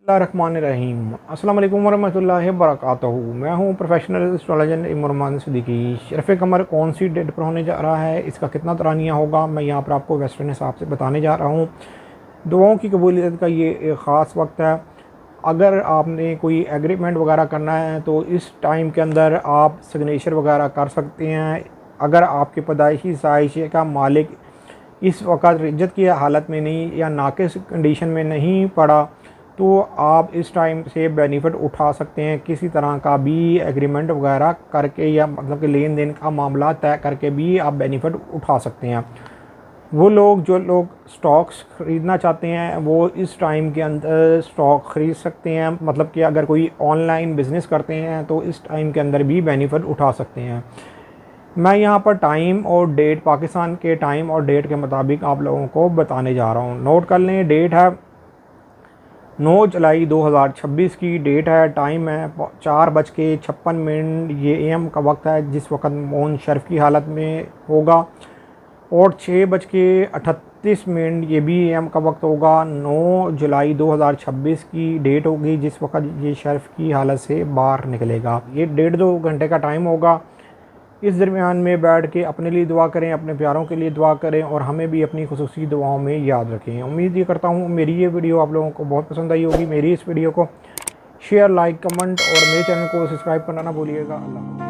रहीम अस्सलाम वालेकुम वरहमतुल्लाहि वबरकातुहू। मैं हूं प्रोफेशनल एस्ट्रोलॉजर इमरान सिद्दीकी। शरफ़ कमर कौन सी डेट पर होने जा रहा है, इसका कितना तरानिया होगा, मैं यहां पर आपको वेस्टर्न हिसाब से बताने जा रहा हूं। दुआओं की कबूलियत का ये एक ख़ास वक्त है। अगर आपने कोई एग्रीमेंट वगैरह करना है तो इस टाइम के अंदर आप सिग्नेचर वगैरह कर सकते हैं। अगर आपके पैदाइशी साइशे का मालिक इस वक्त इज्जत की हालत में नहीं या नाकिस कंडीशन में नहीं पड़ा तो आप इस टाइम से बेनिफिट उठा सकते हैं। किसी तरह का भी एग्रीमेंट वगैरह करके या मतलब कि लेन देन का मामला तय करके भी आप बेनिफिट उठा सकते हैं। वो लोग जो लोग स्टॉक्स ख़रीदना चाहते हैं वो इस टाइम के अंदर स्टॉक ख़रीद सकते हैं। मतलब कि अगर कोई ऑनलाइन बिज़नेस करते हैं तो इस टाइम के अंदर भी बेनिफिट उठा सकते हैं। मैं यहाँ पर टाइम और डेट पाकिस्तान के टाइम और डेट के मुताबिक आप लोगों को बताने जा रहा हूँ। नोट कर लें, डेट है 9 जुलाई 2026 की डेट है। टाइम है 4:56 ये AM का वक्त है जिस वक्त मून शर्फ की हालत में होगा। और 6:38 ये भी AM का वक्त होगा। 9 जुलाई 2026 की डेट होगी जिस वक्त ये शर्फ की हालत से बाहर निकलेगा। ये 1.5-2 घंटे का टाइम होगा। इस दरमियान में बैठ के अपने लिए दुआ करें, अपने प्यारों के लिए दुआ करें और हमें भी अपनी खुसूसी दुआओं में याद रखें। उम्मीद ये करता हूँ मेरी ये वीडियो आप लोगों को बहुत पसंद आई होगी। मेरी इस वीडियो को शेयर, लाइक, कमेंट और मेरे चैनल को सब्सक्राइब करना ना भूलिएगा। अल्लाह।